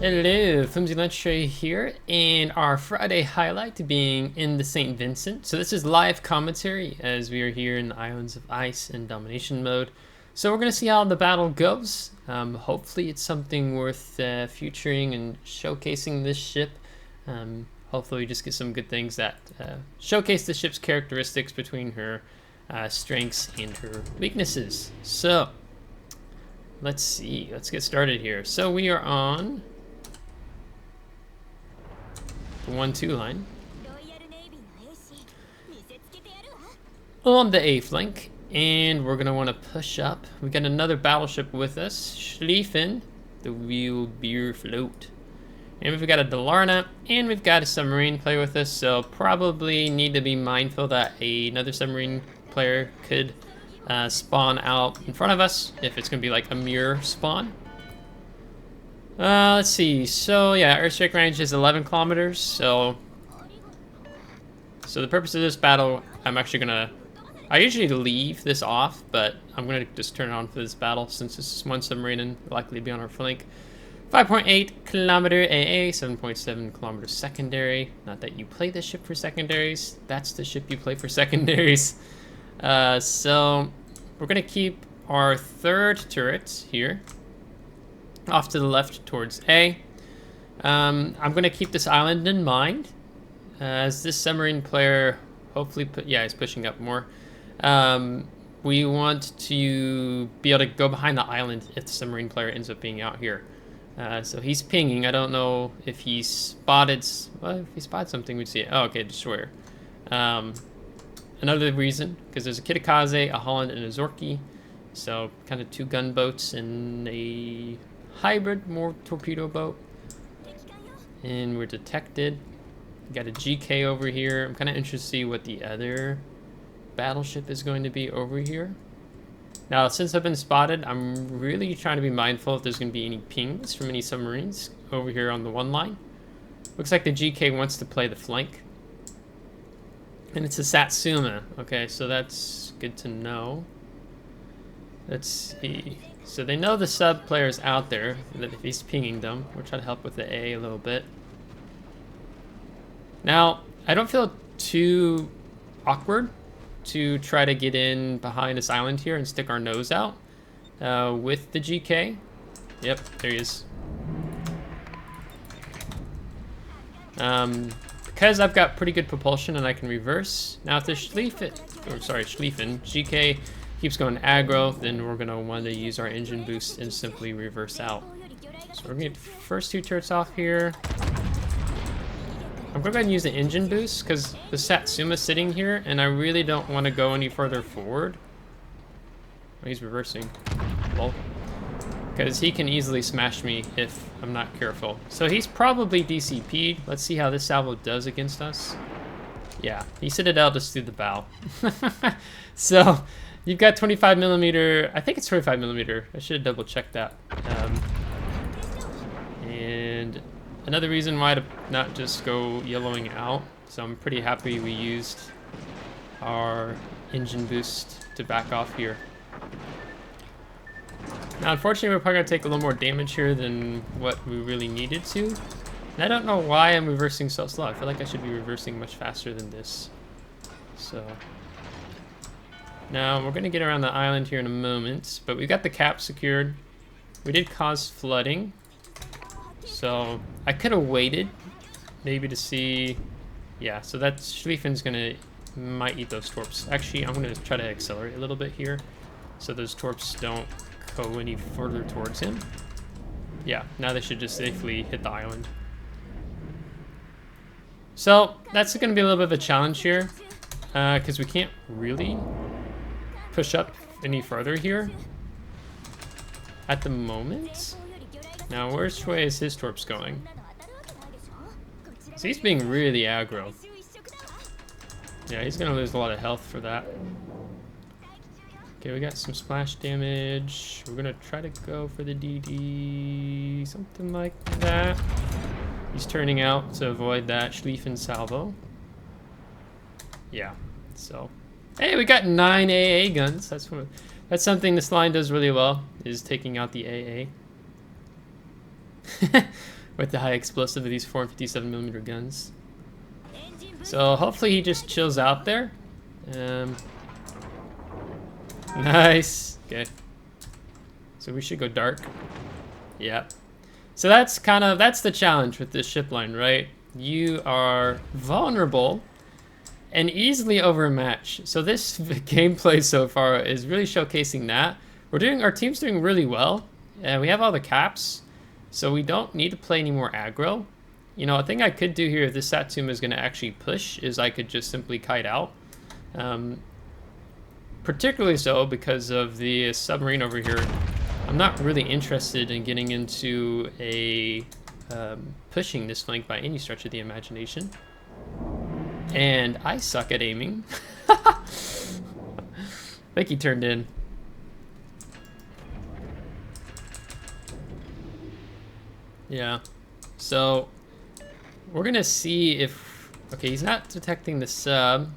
Hello, FlimsyLunchTray here, and our Friday highlight being in the St. Vincent. So this is live commentary as we are here in the Islands of Ice in domination mode. So we're going to see how the battle goes. Hopefully it's something worth featuring and showcasing this ship. Hopefully we just get some good things that showcase the ship's characteristics between her strengths and her weaknesses. So let's see, let's get started here. So we are on the 1-2 line on the A flank, and we're gonna want to push up. We got another battleship with us, Schlieffen, the Wheel Beer Float, and we've got a Dalarna, and we've got a submarine player with us. So probably need to be mindful that another submarine player could spawn out in front of us if it's gonna be like a mirror spawn. Let's see. So yeah, airstrike range is 11 kilometers. So the purpose of this battle, I usually leave this off, but I'm gonna just turn it on for this battle since this is one submarine and likely to be on our flank. 5.8 kilometer AA, 7.7 kilometer secondary. Not that you play this ship for secondaries. That's the ship you play for secondaries. So we're gonna keep our third turret here off to the left towards A. I'm gonna keep this island in mind as this submarine player hopefully he's pushing up more. We want to be able to go behind the island if the submarine player ends up being out here. So he's pinging. I don't know if he spotted. Well, if he spotted something, we'd see it. Oh, okay, destroyer. Another reason, because there's a Kitakaze, a Holland, and a Zorky. So kind of two gunboats and a hybrid, more torpedo boat. And we're detected. We got a GK over here. I'm kind of interested to see what the other battleship is going to be over here. Now, since I've been spotted, I'm really trying to be mindful if there's going to be any pings from any submarines over here on the one line. Looks like the GK wants to play the flank. And it's a Satsuma. Okay, so that's good to know. Let's see. So they know the sub player's out there, that if he's pinging them, we'll try to help with the A little bit. Now, I don't feel too awkward to try to get in behind this island here and stick our nose out with the GK. Yep, there he is. Because I've got pretty good propulsion and I can reverse. Now if the Schlieffen, GK keeps going aggro, then we're gonna want to use our engine boost and simply reverse out. So we're gonna get the first two turrets off here. I'm gonna go ahead and use the engine boost because the Satsuma's sitting here and I really don't want to go any further forward. Oh, he's reversing. Well, because he can easily smash me if I'm not careful. So he's probably DCP'd. Let's see how this salvo does against us. Yeah, he citadel just through the bow. So you've got 25 millimeter. I think it's 25 millimeter. I should have double checked that. And another reason why to not just go yellowing out. So I'm pretty happy we used our engine boost to back off here. Now, unfortunately, we're probably going to take a little more damage here than what we really needed to. And I don't know why I'm reversing so slow. I feel like I should be reversing much faster than this. So now we're going to get around the island here in a moment. But we've got the cap secured. We did cause flooding. So I could have waited maybe to see. Yeah, so that Schlieffen's might eat those torps. Actually, I'm going to try to accelerate a little bit here so those torps don't go any further towards him. Yeah, now they should just safely hit the island. So that's going to be a little bit of a challenge here because we can't really push up any further here at the moment. Now, which way is his torps going? So he's being really aggro. Yeah, he's going to lose a lot of health for that. Okay, we got some splash damage. We're gonna try to go for the DD, something like that. He's turning out to avoid that Schlieffen salvo. Yeah, so. Hey, we got 9 AA guns. That's something this line does really well, is taking out the AA. with the high explosive of these 457mm guns. So hopefully he just chills out there. Nice. Okay. So we should go dark. Yeah. So that's the challenge with this ship line, right? You are vulnerable and easily overmatched. So this gameplay so far is really showcasing that. Our team's doing really well, and we have all the caps, so we don't need to play any more aggro. You know, a thing I could do here if this Satsuma is going to actually push is I could just simply kite out. Particularly so because of the submarine over here. I'm not really interested in getting into a pushing this flank by any stretch of the imagination. And I suck at aiming. I think he turned in. Yeah. So we're gonna see if... Okay, he's not detecting the sub.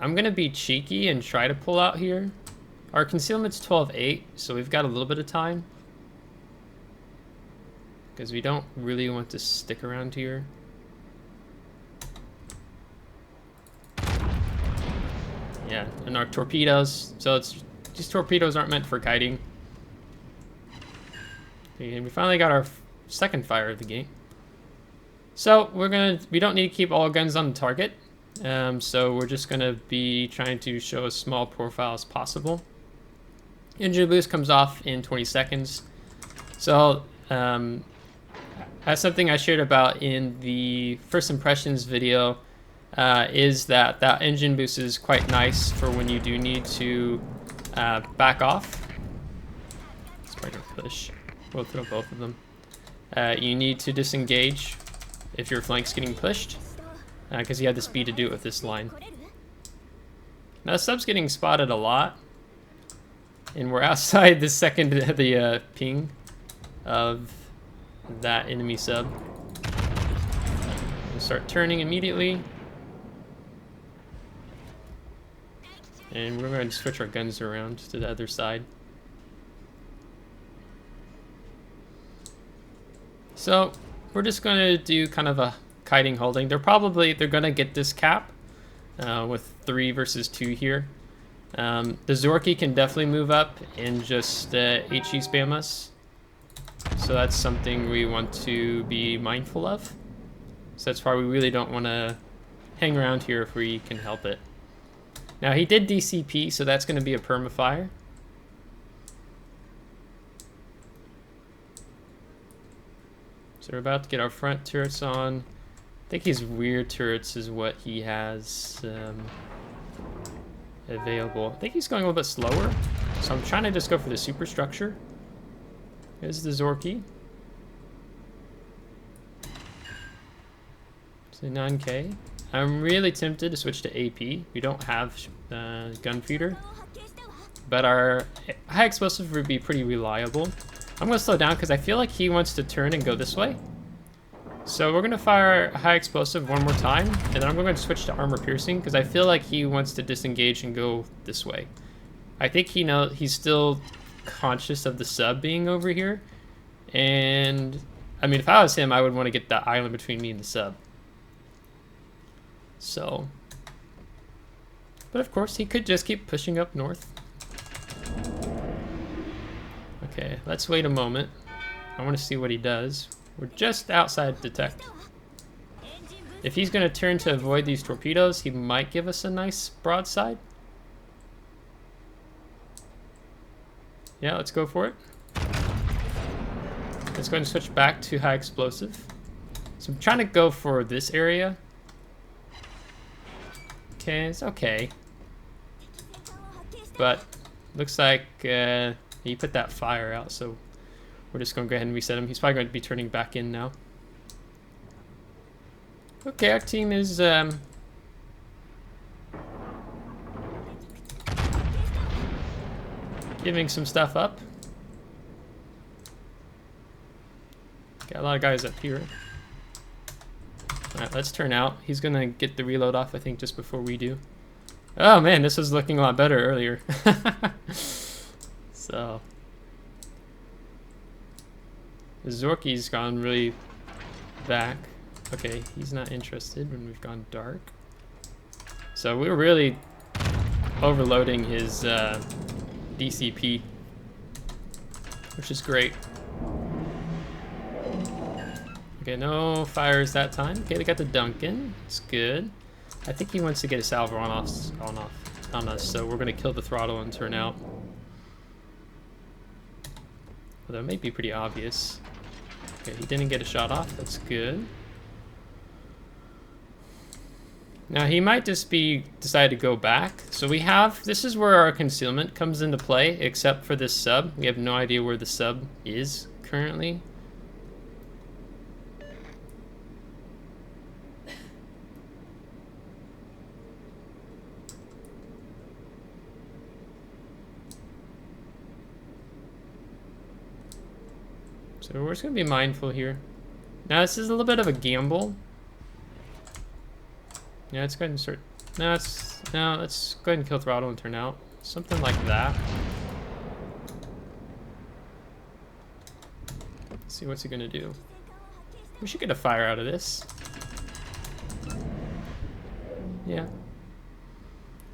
I'm gonna be cheeky and try to pull out here. Our concealment's 12-8, so we've got a little bit of time. Because we don't really want to stick around here. Yeah, and our torpedoes. So these torpedoes aren't meant for kiting. Okay, and we finally got our second fire of the game. So we don't need to keep all guns on the target. So we're just gonna be trying to show as small profile as possible. Engine boost comes off in 20 seconds. So that's something I shared about in the first impressions video, is that engine boost is quite nice for when you do need to back off. Let's try to push. We'll throw both of them. You need to disengage if your flank's getting pushed, because you have the speed to do it with this line. Now the sub's getting spotted a lot, and we're outside the ping of that enemy sub. We'll start turning immediately, and we're going to switch our guns around to the other side. So we're just going to do kind of a kiting holding. They're going to get this cap with 3 versus 2 here. The Zorky can definitely move up and just HE spam us. So that's something we want to be mindful of. So that's why we really don't want to hang around here if we can help it. Now he did DCP, so that's going to be a permafire. So we're about to get our front turrets on. I think his rear turrets is what he has available. I think he's going a little bit slower. So I'm trying to just go for the superstructure. Here's the Zorky. So 9K. I'm really tempted to switch to AP. We don't have gun feeder, but our high explosive would be pretty reliable. I'm going to slow down because I feel like he wants to turn and go this way. So we're going to fire high explosive one more time, and then I'm going to switch to armor piercing because I feel like he wants to disengage and go this way. I think he's still conscious of the sub being over here, and I mean, if I was him, I would want to get that island between me and the sub. So, but of course he could just keep pushing up north. Okay, let's wait a moment. I want to see what he does. We're just outside detect. If he's going to turn to avoid these torpedoes, he might give us a nice broadside. Yeah, let's go for it. Let's go ahead and switch back to high explosive. So I'm trying to go for this area. Okay, it's okay. But looks like he put that fire out, so we're just going to go ahead and reset him. He's probably going to be turning back in now. Okay, our team is giving some stuff up. Got a lot of guys up here. Alright, let's turn out. He's going to get the reload off, I think, just before we do. Oh man, this was looking a lot better earlier. So... The Zorky's gone really back. Okay, he's not interested when we've gone dark. So we're really overloading his DCP, which is great. Okay, no fires that time. Okay, they got the Duncan. It's good. I think he wants to get a salvo on us, so we're gonna kill the throttle and turn out. Although it may be pretty obvious. Okay, he didn't get a shot off. That's good. Now he might just be decide to go back. So we have, this is where our concealment comes into play, except for this sub. We have no idea where the sub is currently. So we're just gonna be mindful here. Now this is a little bit of a gamble. Yeah, let's go ahead and start. No, let's go ahead and kill throttle and turn out. Something like that. Let's see what's he gonna do. We should get a fire out of this. Yeah.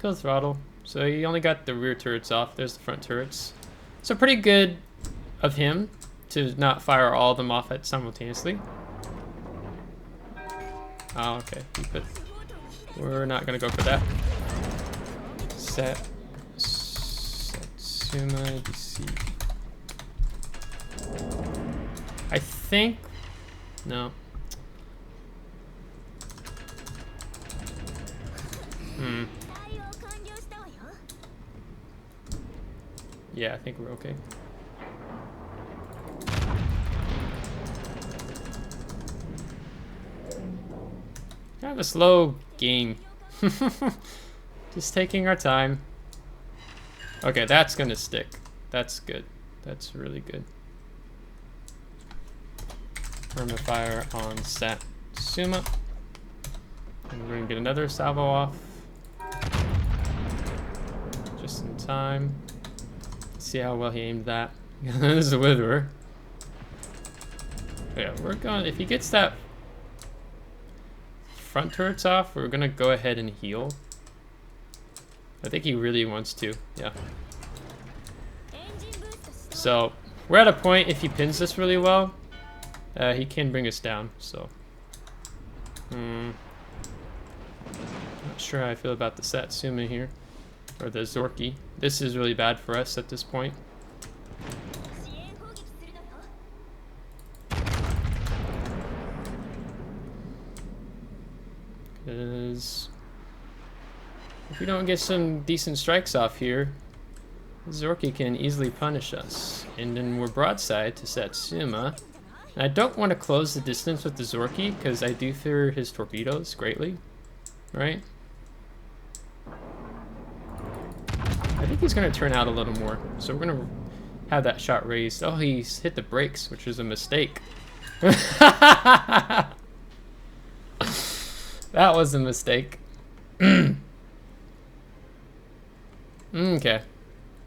Kill throttle. So he only got the rear turrets off. There's the front turrets. So pretty good of him to not fire all of them off at simultaneously. Oh, okay. We're not gonna go for that. Satsuma DC. I think no. Yeah, I think we're okay. Kind of a slow game. Just taking our time. Okay, that's gonna stick. That's good. That's really good. We're gonna fire on Satsuma. And we're gonna get another salvo off. Just in time. See how well he aimed that. This is a witherer. Yeah, we're going, if he gets that front turrets off, we're gonna go ahead and heal. I think he really wants to, yeah. So we're at a point, if he pins this really well, he can bring us down, so. Not sure how I feel about the Satsuma here, or the Zorky. This is really bad for us at this point. Because if we don't get some decent strikes off here, Zorky can easily punish us. And then we're broadside to Satsuma. And I don't want to close the distance with the Zorky because I do fear his torpedoes greatly, right? I think he's going to turn out a little more. So we're going to have that shot raised. Oh, he's hit the brakes, which was a mistake. That was a mistake. Okay.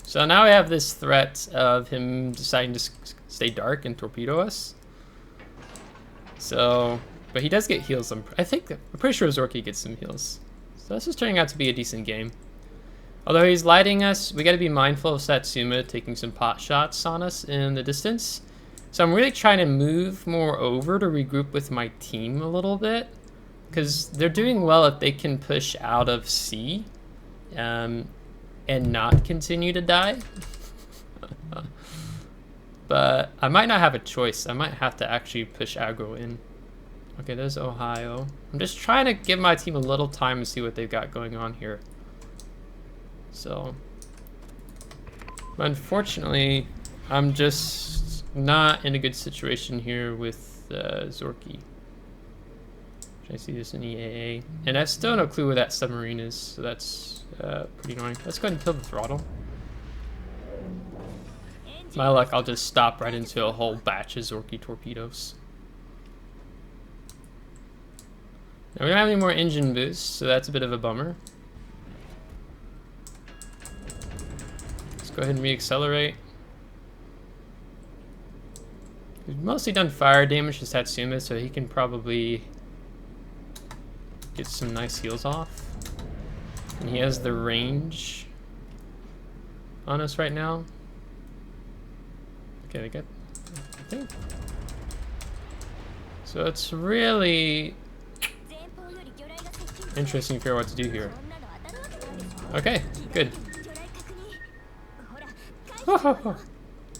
So now we have this threat of him deciding to stay dark and torpedo us. So, but he does get heals. I'm pretty sure Zorky gets some heals. So this is turning out to be a decent game. Although he's lighting us, we got to be mindful of Satsuma taking some pot shots on us in the distance. So I'm really trying to move more over to regroup with my team a little bit. Because they're doing well if they can push out of C and not continue to die. But I might not have a choice. I might have to actually push aggro in. Okay, there's Ohio. I'm just trying to give my team a little time to see what they've got going on here. So, but unfortunately, I'm just not in a good situation here with Zorky. I see this in EAA, and I have still no clue where that submarine is, so that's pretty annoying. Let's go ahead and kill the throttle. With my luck, I'll just stop right into a whole batch of Zorky torpedoes. Now, we don't have any more engine boosts, so that's a bit of a bummer. Let's go ahead and reaccelerate. He's mostly done fire damage to Satsuma, so he can probably get some nice heals off. And he has the range on us right now. Okay, they got, I think. So it's really interesting to figure out what to do here. Okay, good.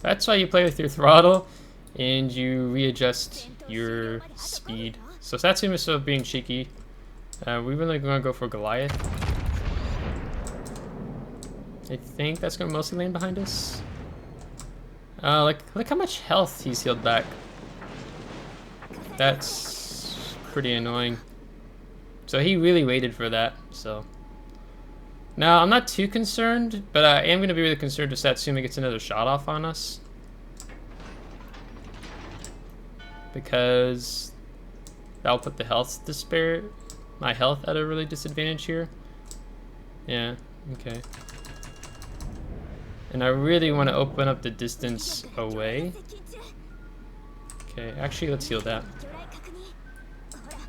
That's why you play with your throttle and you readjust your speed. So Satsuma is still being cheeky. We're really gonna go for Goliath. I think that's gonna mostly land behind us. Look how much health he's healed back. That's pretty annoying. So he really waited for that, so. Now, I'm not too concerned, but I am going to be really concerned if Satsuma gets another shot off on us. Because that'll put the health to spare, my health at a really disadvantage here. Yeah, okay. And I really want to open up the distance away. Okay, actually, let's heal that.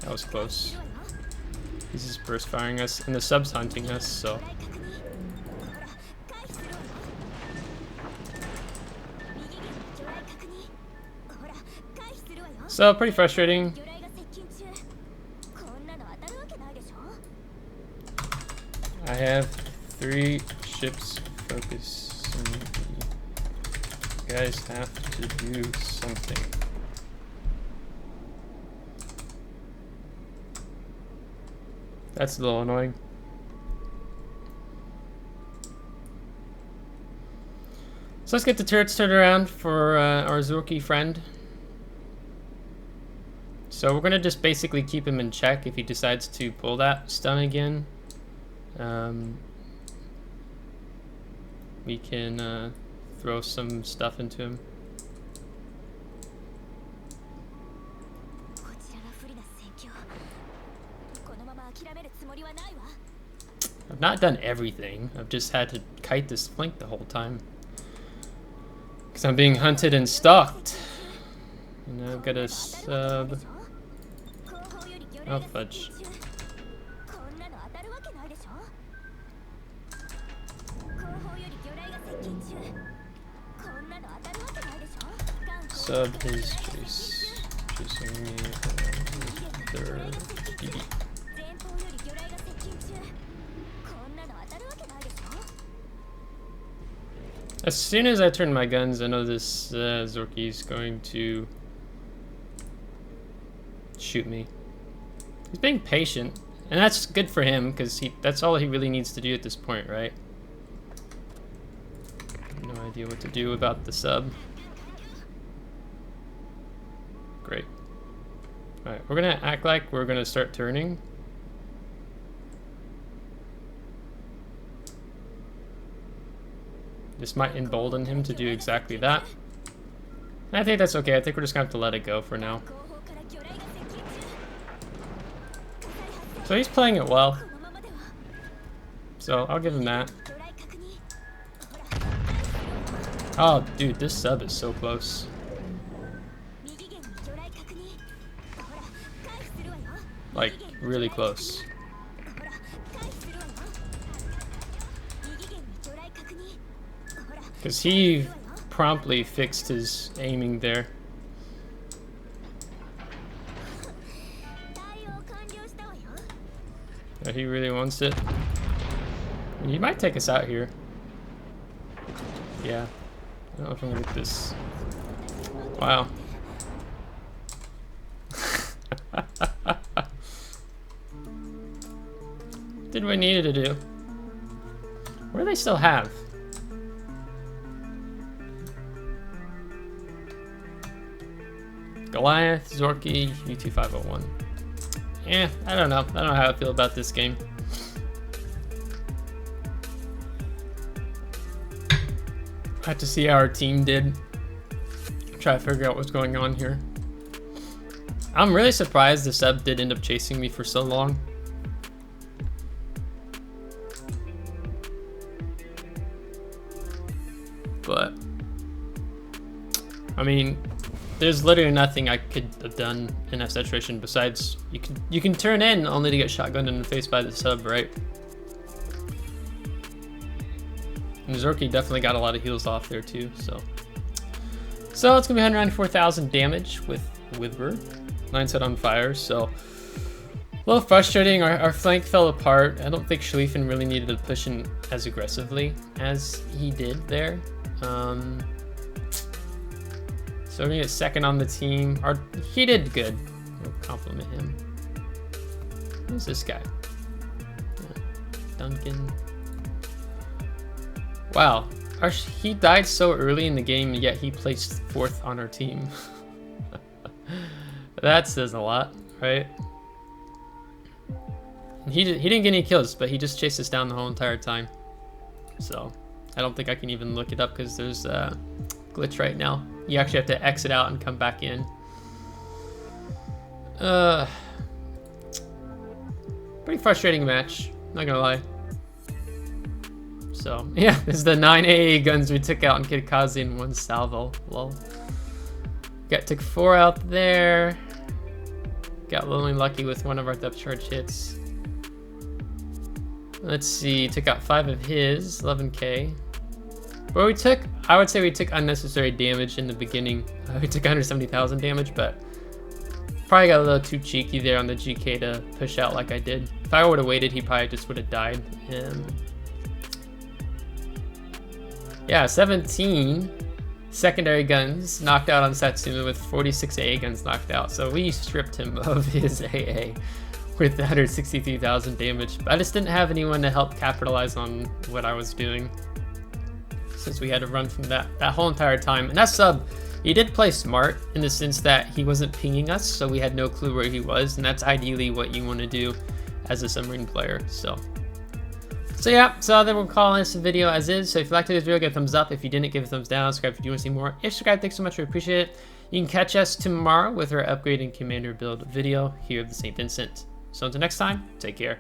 That was close. He's just burst firing us, and the sub's hunting us, so. So, pretty frustrating. I have 3 ships focusing me. You guys have to do something. That's a little annoying. So let's get the turrets turned around for our Zorky friend. So we're gonna just basically keep him in check if he decides to pull that stun again. We can throw some stuff into him. I've not done everything. I've just had to kite this flank the whole time. Because I'm being hunted and stalked. And I've got a sub. Oh, fudge. Sub is chasing me with their BB. As soon as I turn my guns, I know this Zorky is going to shoot me. He's being patient, and that's good for him because that's all he really needs to do at this point, right? No idea what to do about the sub. Great. Alright, we're gonna act like we're gonna start turning. This might embolden him to do exactly that. I think that's okay. I think we're just gonna have to let it go for now. So he's playing it well. So I'll give him that. Oh, dude, this sub is so close. Like, really close. Because he promptly fixed his aiming there. Yeah, he really wants it. He might take us out here. Yeah. I don't know if I'm gonna get this. Wow. Did what we needed to do. What do they still have? Goliath, Zorky, U2501. Eh, I don't know. I don't know how I feel about this game. Have to see how our team did. Try to figure out what's going on here. I'm really surprised the sub did end up chasing me for so long. But I mean, there's literally nothing I could have done in that situation besides you can turn in only to get shotgunned in the face by the sub, right? And Zorky definitely got a lot of heals off there too, so it's gonna be 194,000 damage with Wither. 9 set on fire, so a little frustrating. Our flank fell apart. I don't think Schlieffen really needed to push in as aggressively as he did there. So we're gonna get second on the team. He did good. We'll compliment him. Who's this guy? Duncan. Wow, he died so early in the game, yet he placed 4th on our team. That says a lot, right? He didn't get any kills, but he just chased us down the whole entire time. So I don't think I can even look it up because there's a glitch right now. You actually have to exit out and come back in. Pretty frustrating match, not gonna lie. So yeah, this is the 9 AA guns we took out in Kidkazi in 1 salvo. Lol. Took 4 out there. Got really lucky with one of our depth charge hits. Let's see, took out 5 of his, 11k. But I would say we took unnecessary damage in the beginning. We took 170,000 damage, but probably got a little too cheeky there on the GK to push out like I did. If I would have waited, he probably just would have died. Yeah, 17 secondary guns knocked out on Satsuma with 46 AA guns knocked out. So we stripped him of his AA with 163,000 damage. But I just didn't have anyone to help capitalize on what I was doing, since we had to run from that whole entire time. And that sub, he did play smart in the sense that he wasn't pinging us, so we had no clue where he was, and that's ideally what you want to do as a submarine player. So yeah, so then we'll call this video as is. So if you liked this video, give it a thumbs up. If you didn't, give it a thumbs down. Subscribe if you do want to see more. If you subscribe, thanks so much, we appreciate it. You can catch us tomorrow with our upgrading commander build video here at the St. Vincent. So until next time, take care.